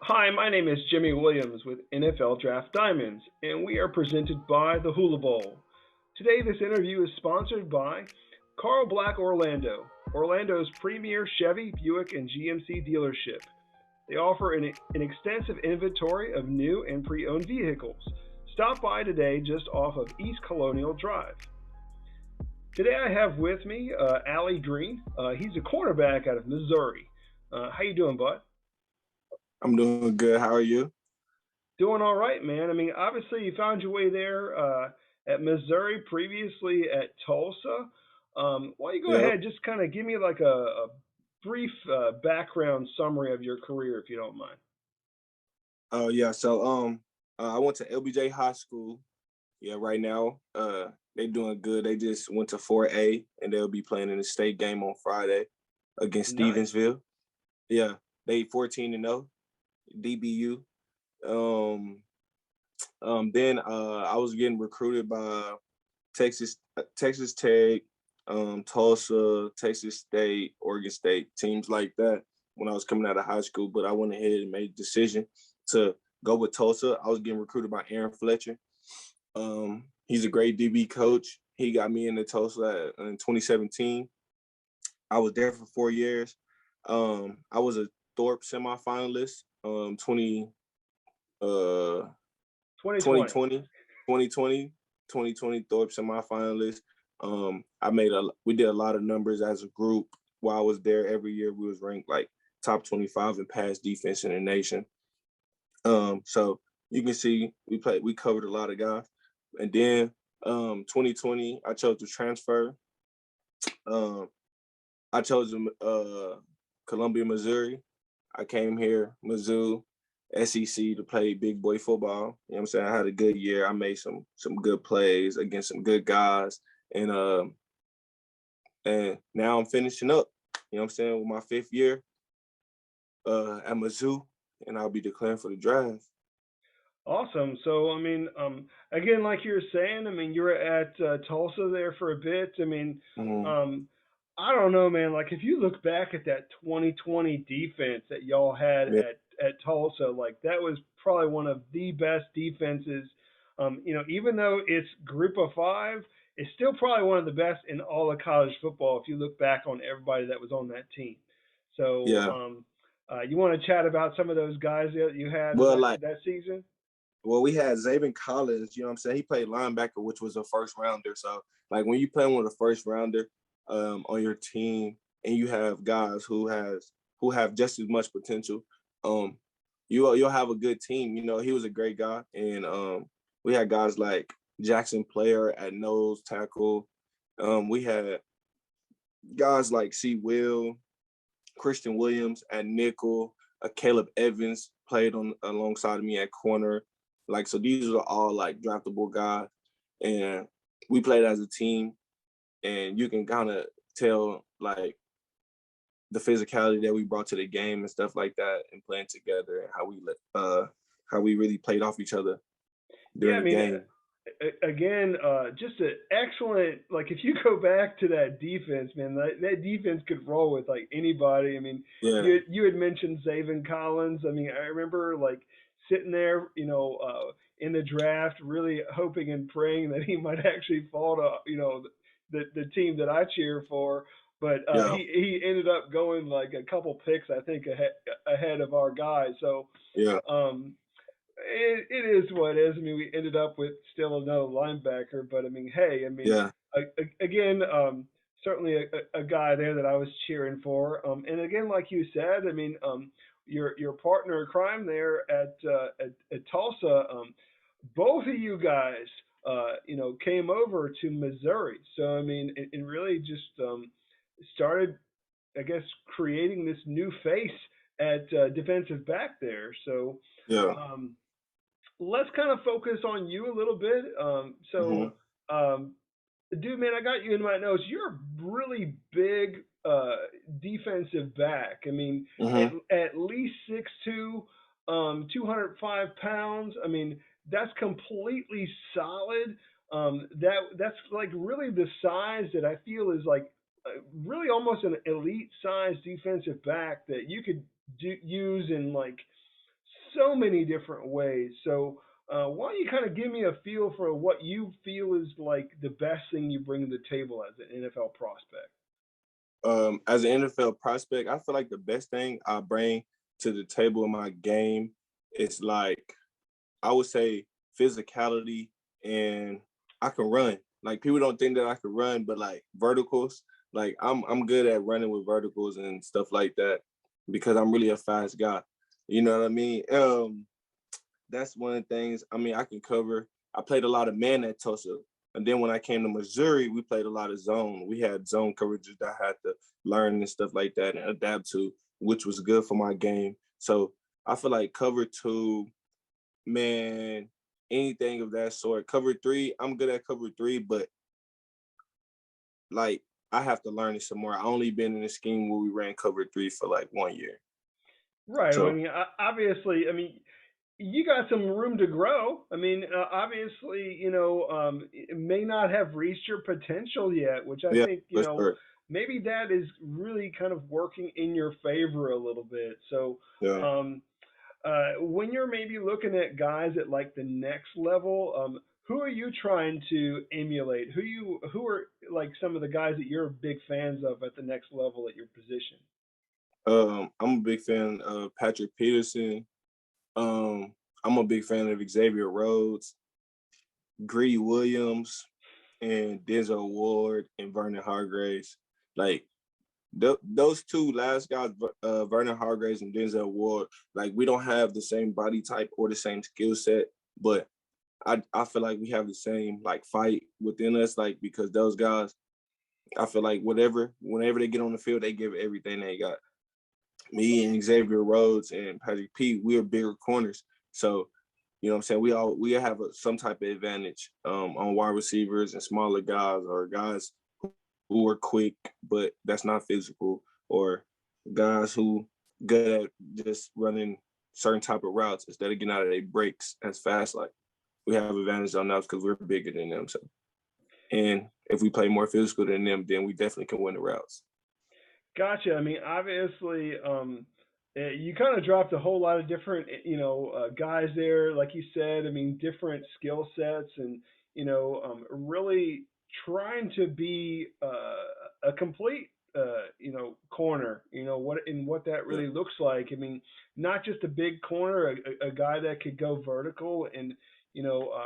Hi, my name is Jimmy Williams with NFL Draft Diamonds, and we are presented by the Hula Bowl. Today, this interview is sponsored by Carl Black Orlando, Orlando's premier Chevy, Buick, and GMC dealership. They offer an extensive inventory of new and pre owned vehicles. Stop by today just off of East Colonial Drive. Today, I have with me Allie Green. He's a cornerback out of Missouri. How you doing, bud? I'm doing good. How are you? Doing all right, man. I mean, obviously, you found your way there at Missouri, previously at Tulsa. Why don't you go Yep. ahead, just kind of give me like a brief background summary of your career, if you don't mind. Oh yeah. I went to LBJ High School. Yeah, right now, they doing good. They just went to 4A and they'll be playing in the state game on Friday against Nice. Stevensville. Yeah, they 14-0, DBU. Um, then I was getting recruited by Texas Tech, Tulsa, Texas State, Oregon State, teams like that when I was coming out of high school. But I went ahead and made a decision to go with Tulsa. I was getting recruited by Aaron Fletcher. He's a great DB coach. He got me into Tulsa in 2017. I was there for 4 years. I was a Thorpe semifinalist. 2020. 2020, 2020, 2020 Thorpe semifinalist. We did a lot of numbers as a group while I was there. Every year we was ranked like top 25 in pass defense in the nation. So you can see we covered a lot of guys. And then 2020, I chose to transfer. Um, I chose Columbia, Missouri. I came here, Mizzou, SEC to play big boy football. You know what I'm saying? I had a good year. I made some good plays against some good guys. And now I'm finishing up, you know what I'm saying, with my fifth year at Mizzou, and I'll be declaring for the draft. Awesome. So, I mean, again, like you were saying, I mean, you were at Tulsa there for a bit. I mean, Mhm. um, I don't know, man. Like, if you look back at that 2020 defense that y'all had Yeah, at Tulsa, like that was probably one of the best defenses. Even though it's Group of Five, it's still probably one of the best in all of college football. If you look back on everybody that was on that team, so yeah. you want to chat about some of those guys that you had Well, that like, that season? we had Zaven Collins, you know what I'm saying? He played linebacker, which was a first rounder. So, like, when you play with a first rounder on your team and you have guys who have just as much potential, um, you'll have a good team. You know, he was a great guy. And we had guys like Jackson Player at nose tackle. We had guys like C. Will, Christian Williams at nickel, Caleb Evans played on alongside of me at corner. Like, so these are all like draftable guys. And we played as a team, and you can kind of tell like the physicality that we brought to the game and stuff like that, and playing together, and how we really played off each other Yeah, during I the mean, game. again, just an excellent. Like, if you go back to that defense, man, that defense could roll with like anybody. I mean, Yeah, you had mentioned Zaven Collins. I mean, I remember like sitting there, in the draft, really hoping and praying that he might actually fall to the team that I cheer for. But yeah, he ended up going like a couple picks, I think, ahead of our guy. So yeah, um, it is what it is. I mean, we ended up with still another linebacker, but I mean, hey, I mean, yeah. again, certainly a guy there that I was cheering for. And again, like you said, I mean, your partner in crime there at Tulsa, both of you guys, came over to Missouri. So I mean, it really just started, I guess, creating this new face at defensive back there. So. Yeah. Um, let's kind of focus on you a little bit. Hmm. Um, dude, man, I got you in my notes. You're a really big defensive back. I mean, Hmm. at least 6'2", 205 pounds. I mean, that's completely solid. That's like really the size that I feel is like really almost an elite size defensive back that you could use in like so many different ways. So why don't you kind of give me a feel for what you feel is like the best thing you bring to the table as an NFL prospect? As an NFL prospect, I feel like the best thing I bring to the table in my game is like, I would say, physicality, and I can run. Like, people don't think that I can run, but like verticals, like I'm good at running with verticals and stuff like that because I'm really a fast guy. You know what I mean? That's one of the things. I mean, I can cover. I played a lot of man at Tulsa. And then when I came to Missouri, we played a lot of zone. We had zone coverages that I had to learn and stuff like that and adapt to, which was good for my game. So I feel like cover two, man, anything of that sort. Cover three, I'm good at cover three, but like I have to learn it some more. I only been in a scheme where we ran cover three for like 1 year. Right. Well, I So mean, obviously, I mean, you got some room to grow. I mean, obviously, it may not have reached your potential yet, which I yeah, think, for sure. maybe that is really kind of working in your favor a little bit. So, Yeah. um, when you're maybe looking at guys at like the next level, who are you trying to emulate? Who are like some of the guys that you're big fans of at the next level at your position? I'm a big fan of Patrick Peterson. Um, I'm a big fan of Xavier Rhodes, Greedy Williams, and Denzel Ward and Vernon Hargraves. Like those two last guys, Vernon Hargraves and Denzel Ward, like we don't have the same body type or the same skill set, but I feel like we have the same like fight within us, like because those guys, I feel like whenever they get on the field, they give everything they got. Me and Xavier Rhodes and Patrick P, we are bigger corners. So, you know what I'm saying? We have some type of advantage on wide receivers and smaller guys or guys who are quick, but that's not physical, or guys who good at just running certain type of routes instead of getting out of their breaks as fast. Like we have advantage on us because we're bigger than them. So, and if we play more physical than them, then we definitely can win the routes. Gotcha. I mean, obviously, you kind of dropped a whole lot of different, guys there, like you said. I mean, different skill sets, and really trying to be a complete, corner. What that Yeah. really looks like. I mean, not just a big corner, a guy that could go vertical and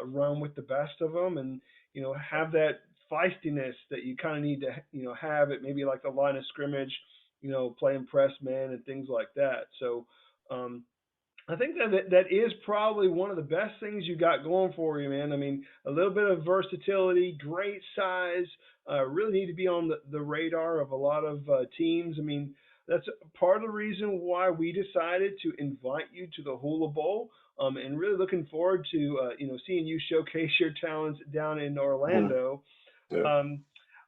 run with the best of them, and have that feistiness that you kind of need to have it maybe like the line of scrimmage, playing press man and things like that. So um, I think that is probably one of the best things you got going for you, man. I mean, a little bit of versatility, great size, really need to be on the radar of a lot of teams. I mean, that's part of the reason why we decided to invite you to the Hula Bowl. And really looking forward to seeing you showcase your talents down in Mhm. Orlando. Yeah. um,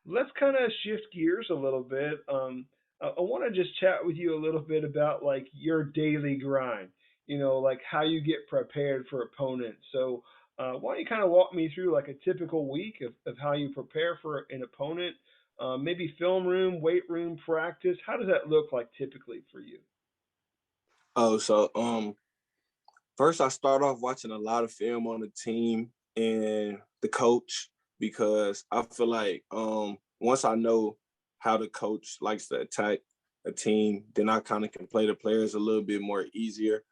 let's kind of shift gears a little bit. I want to just chat with you a little bit about like your daily grind. Like how you get prepared for opponents. So, why don't you kind of walk me through like a typical week of how you prepare for an opponent? Maybe film room, weight room, practice. How does that look like typically for you? Oh, so first I start off watching a lot of film on the team and the coach because I feel like once I know how the coach likes to attack a team, then I kind of can play the players a little bit more easier.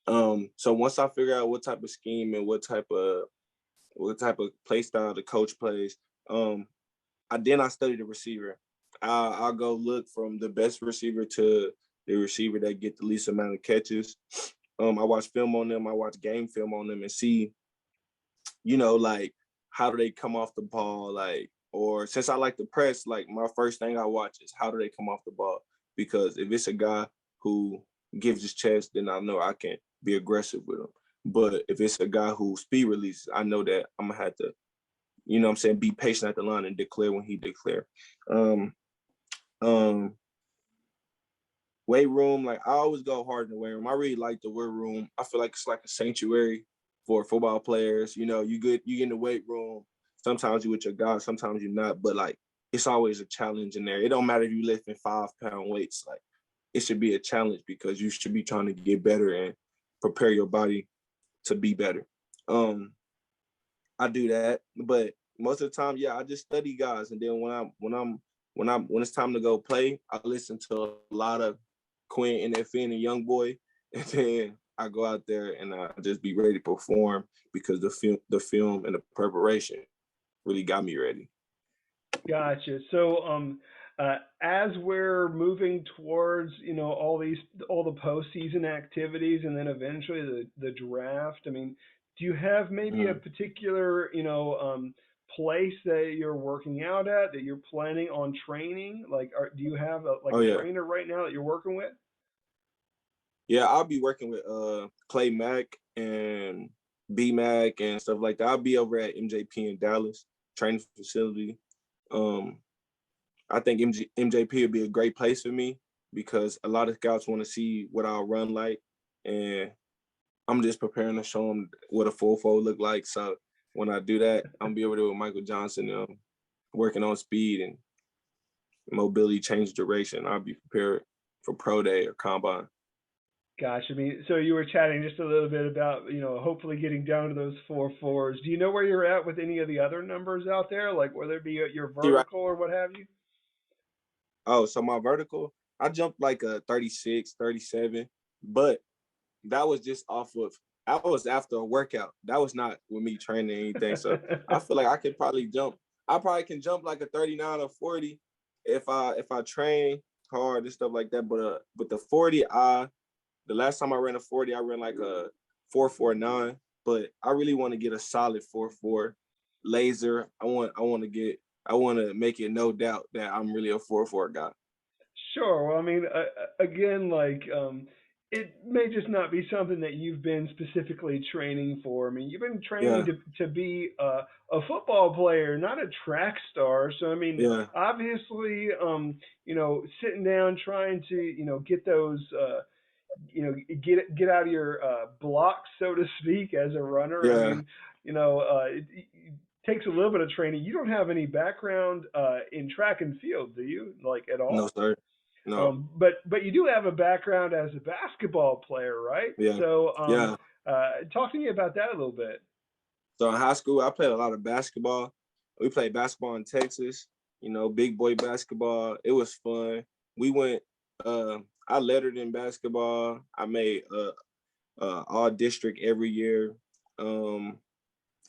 So once I figure out what type of scheme and what type of play style the coach plays, um, I study the receiver. I'll go look from the best receiver to the receiver that get the least amount of catches. I watch film on them. I watch game film on them and see, like how do they come off the ball, like, or since I like to press, like my first thing I watch is how do they come off the ball, because if it's a guy who gives his chest, then I know I can be aggressive with him. But if it's a guy who speed releases, I know that I'm gonna have to, what I'm saying, be patient at the line and declare when he declare. Um, um, Weight room, like I always go hard in the weight room. I really like the weight room. I feel like it's like a sanctuary for football players. You get in the weight room. Sometimes you with your guys, sometimes you're not, but like it's always a challenge in there. It don't matter if you lifting 5-pound weights, like it should be a challenge because you should be trying to get better. And prepare your body to be better. I do that, but most of the time, yeah, I just study guys, and then when it's time to go play, I listen to a lot of Quinn NFN and Young Boy, and then I go out there and I just be ready to perform because the film and the preparation really got me ready. Gotcha. So, as we're moving towards, all the postseason activities, and then eventually the draft. I mean, do you have maybe a Mhm. particular, place that you're working out at that you're planning on training? Like, do you have Oh a yeah, trainer right now that you're working with? yeah. I'll be working with Clay Mack and B Mac and stuff like that. I'll be over at MJP in Dallas training facility. Um, I think MJP would be a great place for me because a lot of scouts want to see what I'll run like, and I'm just preparing to show them what a 4.4 look like. So when I do that, I'm gonna be over there with Michael Johnson, working on speed and mobility, change duration. I'll be prepared for pro day or combine. Gosh, I mean, so you were chatting just a little bit about, hopefully getting down to those 4.4s. Do you know where you're at with any of the other numbers out there, like whether it be your See, right? vertical or what have you? Oh, so my vertical, I jumped like a 36, 37, but that was just off of, I was after a workout. That was not with me training or anything. So I feel like I could probably jump. I probably can jump like a 39 or 40 if I train hard and stuff like that. But the 40, the last time I ran a 40, I ran like a 4.49. But I really want to get a solid 4.4 laser. I want to make it no doubt that I'm really a 4.4 guy. Sure. Well, I mean, again, like, it may just not be something that you've been specifically training for. I mean, you've been training Yeah, to be a football player, not a track star. So, I mean, yeah, obviously, sitting down trying to, get those, get out of your blocks, so to speak, as a runner. I yeah. mean, it takes a little bit of training. You don't have any background in track and field, do you? Like at No, all? sir. No. But you do have a background as a basketball player, right? Yeah. So Yeah. talk to me about that a little bit. So in high school, I played a lot of basketball. We played basketball in Texas, big boy basketball. It was fun. We went, I lettered in basketball. I made all district every year. Um,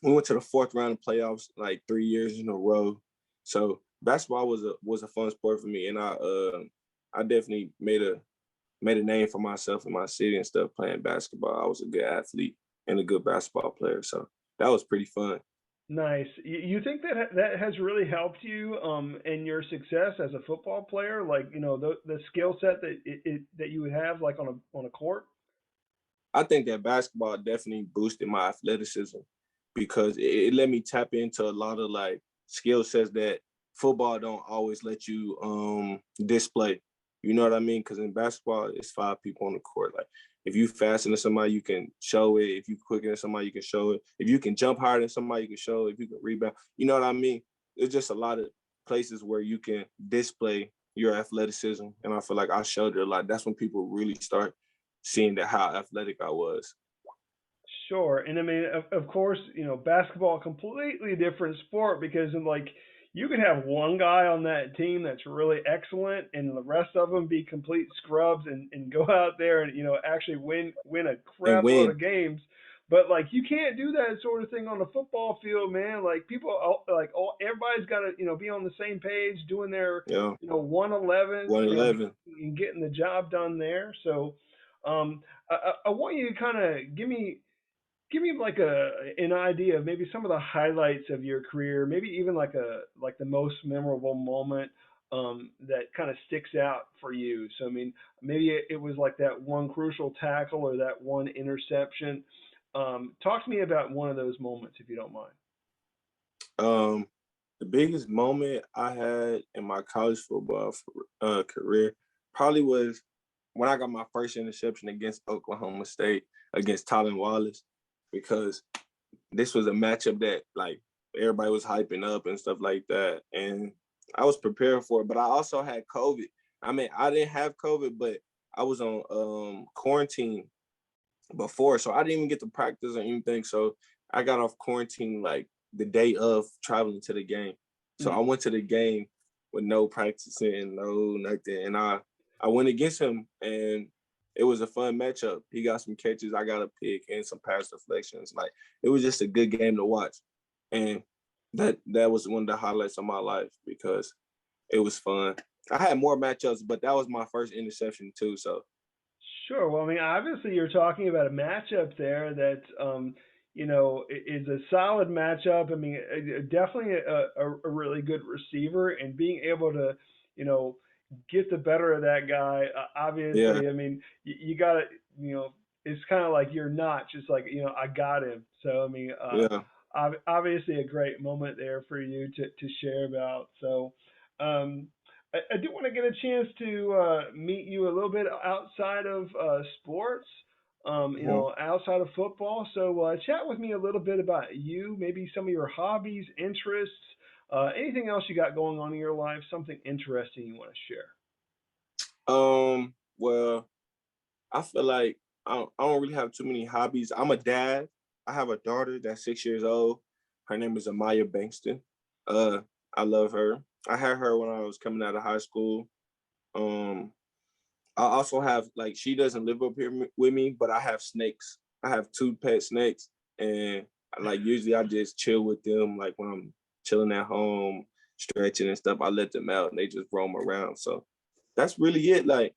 we went to the fourth round of playoffs like 3 years in a row. So basketball was a fun sport for me, and I definitely made a name for myself in my city and stuff playing basketball. I was a good athlete and a good basketball player, so that was pretty fun. Nice. You think that that has really helped you in your success as a football player? Like the skill set that that you would have like on a court. I think that basketball definitely boosted my athleticism because it let me tap into a lot of like skill sets that football don't always let you display. You know what I mean? Because in basketball, it's 5 people on the court. Like if you faster than somebody, you can show it. If you quicker than somebody, you can show it. If you can jump higher than somebody, you can show it. If you can rebound, you know what I mean? There's just a lot of places where you can display your athleticism, and I feel like I showed it a lot. That's when people really start seeing that how athletic I was. Sure, and I mean, of course, basketball completely different sport because like you could have one guy on that team that's really excellent, and the rest of them be complete scrubs and go out there and actually win a And crap load win. of games. But like you can't do that sort of thing on the football field, man. Like people, everybody's got to be on the same page, doing their 111 111. and getting the job done there. So I want you to kind of give me like an idea of maybe some of the highlights of your career, maybe even like the most memorable moment that kind of sticks out for you. So I mean, maybe it was like that one crucial tackle or that one interception. Talk to me about one of those moments if you don't mind. Um, the biggest moment I had in my college football career probably was when I got my first interception against Oklahoma State against Tylen Wallace, because this was a matchup that like everybody was hyping up and stuff like that, and I was prepared for it. But I also had COVID. I mean, I didn't have COVID, but I was on quarantine before, so I didn't even get to practice or anything. So I got off quarantine like the day of traveling to the game. So I Mm. went to the game with no practicing, no nothing, and I went against him, and it was a fun matchup. He got some catches, I got a pick, and some pass deflections. Like it was just a good game to watch, and that was one of the highlights of my life because it was fun. I had more matchups, but that was my first interception too. So Sure. Well, I mean, obviously, you're talking about a matchup there that, is a solid matchup. I mean, definitely a really good receiver, and being able to, you know, get the better of that guy. yeah, Obviously, I mean, you got to, you know, it's kind of like you're not just like, I got him. So, I mean, yeah. obviously, a great moment there for you to share about. So, um, I do want to get a chance to meet you a little bit outside of sports, Mhm. outside of football. So chat with me a little bit about you, maybe some of your hobbies, interests, anything else you got going on in your life, something interesting you want to share. Well, I feel like I don't really have too many hobbies. I'm a dad. I have a daughter that's 6 years old. Her name is Amaya Bankston. Uh, I love her. I had her when I was coming out of high school. Um, I also have like she doesn't live up here with me, but I have snakes. I have two pet snakes, and like usually I just chill with them. Like when I'm chilling at home, stretching and stuff, I let them out and they just roam around. So that's really it. Like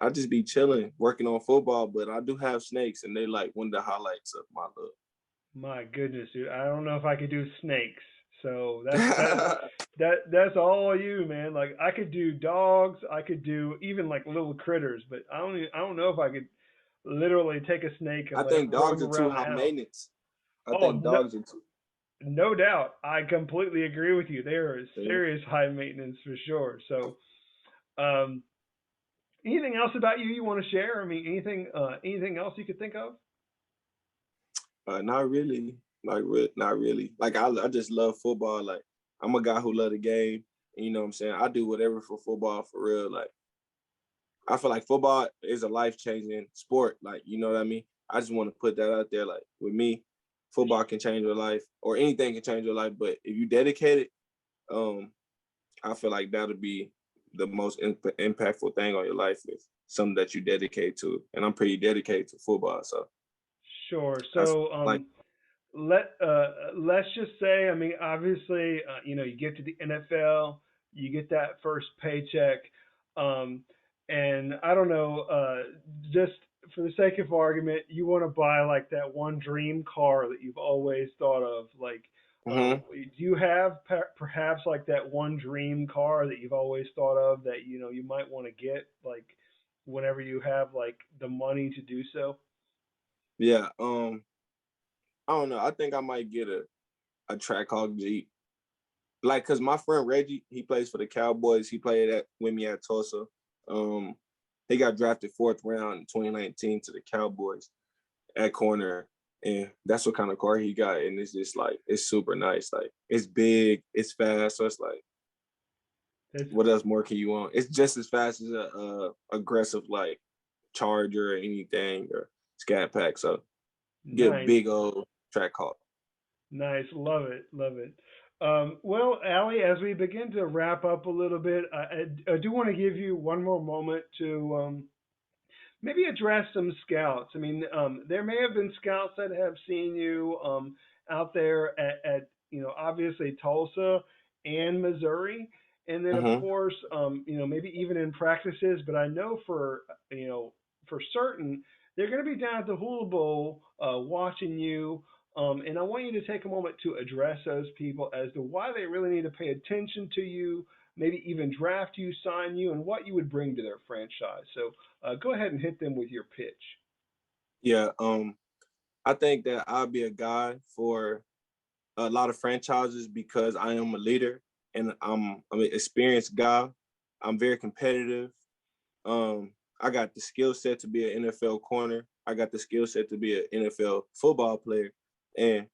I just be chilling, working on football, but I do have snakes, and they like one of the highlights of my My goodness, dude, I don't know if I could do snakes. So look. that's all you, man. Like I could do dogs, I could do even like little critters, but I don't know if I could literally take a snake and I let it think dogs roam are too around the high house. maintenance. I Oh, think no, dogs are too. no doubt. I completely agree with you. They are Yeah. serious high maintenance for sure. So, um, anything else about you want to share? I mean, anything else you could think of? Not really. Not really. Like I just love football. Like I'm a guy who love the game. And you know what I'm saying? I do whatever for football for real. Like I feel like football is a life changing sport. Like you know what I mean? I just want to put that out there. Like with me, football can change your life, or anything can change your life. But if you dedicate it, um, I feel like that'll be the most impactful thing on your life is something that you dedicate to. And I'm pretty dedicated to football, so Sure. that's So, like, let's just say, I mean, obviously, you get to the NFL, you get that first paycheck, um, and I don't know, just for the sake of argument, you want to buy like that one dream car that you've always thought of. Like, mhm. do you have perhaps like that one dream car that you've always thought of that you might want to get like whenever you have like the money to do so? Yeah. I don't know. I think I might get a track hawk Jeep. Like, cause my friend Reggie, he plays for the Cowboys. He played at with me at Tulsa. Um, he got drafted fourth round in 2019 to the Cowboys at corner, and that's what kind of car he got. And it's just like it's super nice. Like it's big, it's fast. So it's like, That's what else more can you want? It's just as fast as a aggressive like Charger or anything or Scat Pack. So get a nice. big old track hawk. Nice, love it, love it. Well, Allie, as we begin to wrap up a little bit, I do want to give you one more moment to maybe address some scouts. I mean, there may have been scouts that have seen you out there at obviously Tulsa and Missouri, and then of Mm-hmm. course maybe even in practices. But I know for certain they're going to be down at the Hula Bowl watching you. And I want you to take a moment to address those people as to why they really need to pay attention to you, maybe even draft you, sign you, and what you would bring to their franchise. So go ahead and hit them with your pitch. Yeah. I think that I'll be a guy for a lot of franchises because I am a leader and I'm an experienced guy. I'm very competitive. I got the skill set to be an NFL corner. I got the skill set to be an NFL football player, and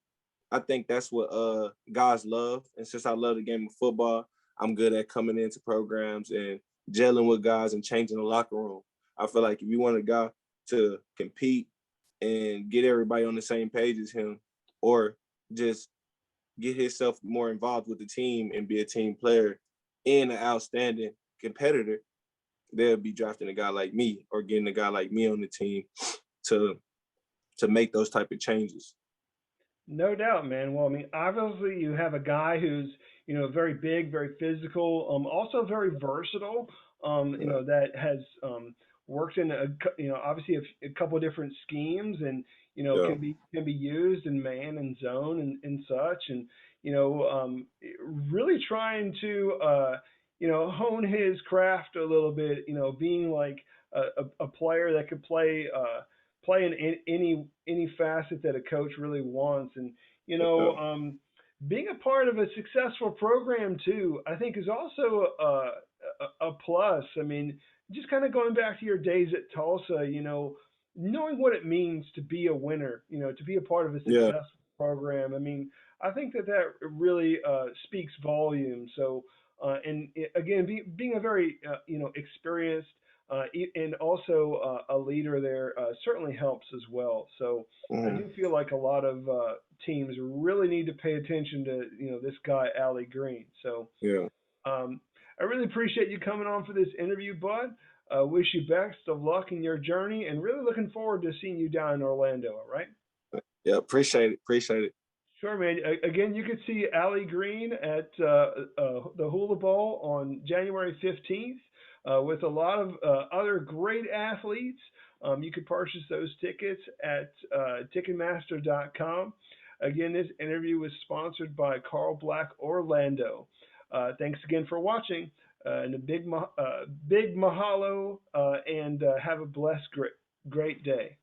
I think that's what guys love. And since I love the game of football, I'm good at coming into programs and gelling with guys and changing the locker room. I feel like if you want a guy to compete and get everybody on the same page as him, or just get himself more involved with the team and be a team player and an outstanding competitor, they'll be drafting a guy like me or getting a guy like me on the team to make those type of changes. No doubt, man. Well, I mean, obviously you have a guy who's, very big, very physical, also very versatile. Yeah. That has worked in obviously a couple of different schemes, and Yeah. can be used in man and zone and such, and really trying to hone his craft a little bit. Being like a player that could play in any facet that a coach really wants, and Yeah. being a part of a successful program too, I think is also a plus. I mean, just kind of going back to your days at Tulsa, knowing what it means to be a winner, to be a part of a Yeah. successful program. I mean, I think that really speaks volumes. So, and again, being a very experienced and also a leader there certainly helps as well. So I Mm-hmm. do feel like a lot of teams really need to pay attention to this guy Allie Green. So Yeah. um, I really appreciate you coming on for this interview, Bud. Wish you best of luck in your journey, and really looking forward to seeing you down in Orlando. All right. Yeah. Appreciate it. Appreciate it. Sure, man. Again, you could see Allie Green at the Hula Bowl on January 15th with a lot of other great athletes. You could purchase those tickets at Ticketmaster.com. Again, this interview was sponsored by Carl Black Orlando. Thanks again for watching, and a big mahalo, and have a blessed, great day.